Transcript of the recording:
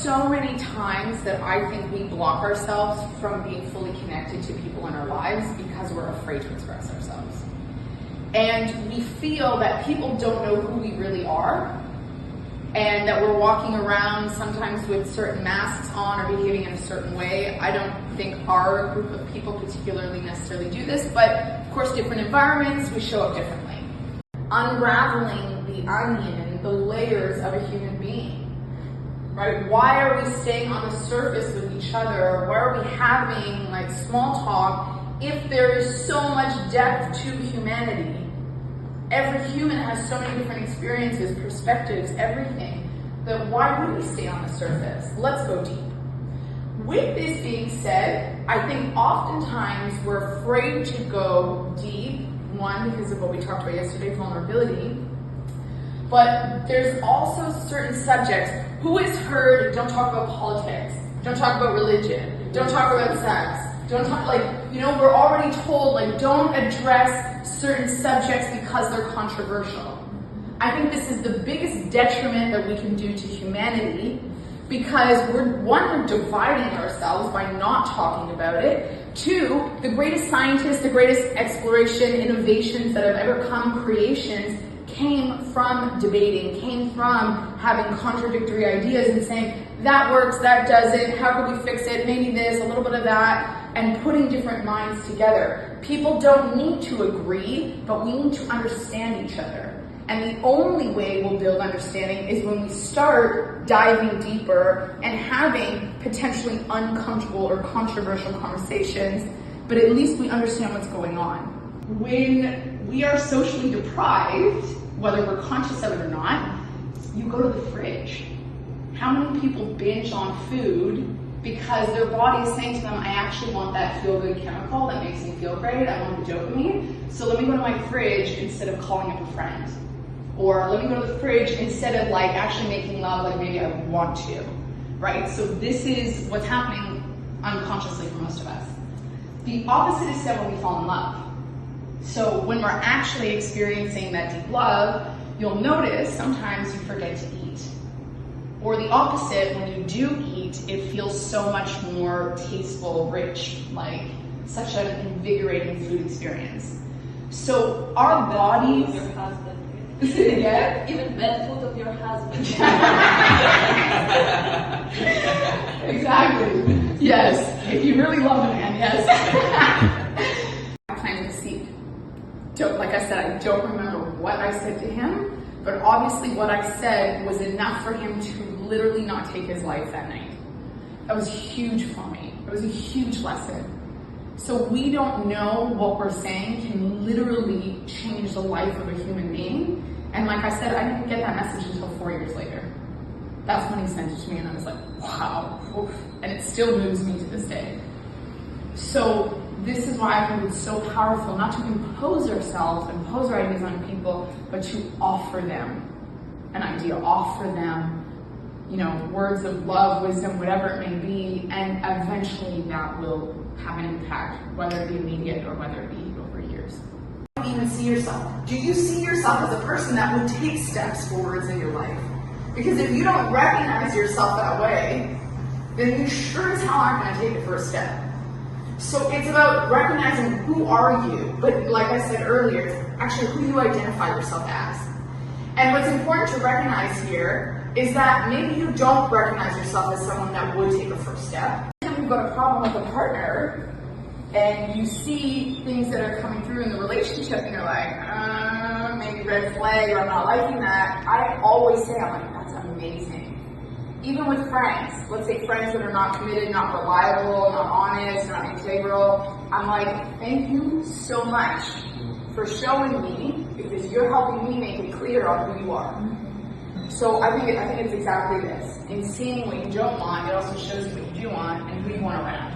so many times that I think we block ourselves from being fully connected to people in our lives because we're afraid to express ourselves. And we feel that people don't know who we really are, and that we're walking around sometimes with certain masks on or behaving in a certain way. I don't think our group of people particularly necessarily do this, but of course different environments, we show up differently. Unraveling the onion, the layers of a human being. Right? Why are we staying on the surface with each other? Why are we having like small talk if there is so much depth to humanity? Every human has so many different experiences, perspectives, everything, that why would we stay on the surface? Let's go deep. With this being said, I think oftentimes we're afraid to go deep, one, because of what we talked about yesterday, vulnerability, but there's also certain subjects. Who has heard, don't talk about politics, don't talk about religion, don't talk about sex, don't talk, we're already told, don't address certain subjects because they're controversial. I think this is the biggest detriment that we can do to humanity, because we're dividing ourselves by not talking about it. Two, the greatest scientists, the greatest exploration, innovations that have ever come, creations, came from debating, came from having contradictory ideas and saying, that works, that doesn't, how can we fix it, maybe this, a little bit of that, and putting different minds together. People don't need to agree, but we need to understand each other. And the only way we'll build understanding is when we start diving deeper and having potentially uncomfortable or controversial conversations, but at least we understand what's going on. When we are socially deprived, whether we're conscious of it or not, you go to the fridge. How many people binge on food because their body is saying to them, I actually want that feel-good chemical that makes me feel great, I want the dopamine, so let me go to my fridge instead of calling up a friend. Or let me go to the fridge instead of actually making love like maybe I want to, right? So this is what's happening unconsciously for most of us. The opposite is said when we fall in love. So when we're actually experiencing that deep love, you'll notice sometimes you forget to eat. Or the opposite, when you do eat, it feels so much more tasteful, rich, like such an invigorating food experience. So our bodies... Your husband. Yeah? Even bad food of your husband. Exactly. Yes. If you really love a man, yes. I planted a seed. Like I said, I don't remember what I said to him, but obviously what I said was enough for him to literally not take his life that night. That was huge for me. It was a huge lesson. So we don't know what we're saying can literally change the life of a human being. And like I said, I didn't get that message until 4 years later. That's when he sent it to me and I was like, wow. Oof. And it still moves me to this day. So this is why I think it's so powerful not to impose ourselves, impose our ideas on people, but to offer them an idea, offer them, words of love, wisdom, whatever it may be, and eventually that will have an impact, whether it be immediate or whether it be over years. How do you even see yourself? Do you see yourself as a person that would take steps forwards in your life? Because if you don't recognize yourself that way, then you sure as hell aren't going to take the first step. So it's about recognizing who are you, but like I said earlier, it's actually who you identify yourself as. And what's important to recognize here is that maybe you don't recognize yourself as someone that would take a first step. If you've got a problem with a partner, and you see things that are coming through in the relationship, and you're like, maybe red flag, or I'm not liking that, I always say, that's amazing. Even with friends, let's say friends that are not committed, not reliable, not honest, not integral, I'm like, thank you so much for showing me, because you're helping me make it clear on who you are. So I think it's exactly this. In seeing what you don't want, it also shows you what you do want and who you want around.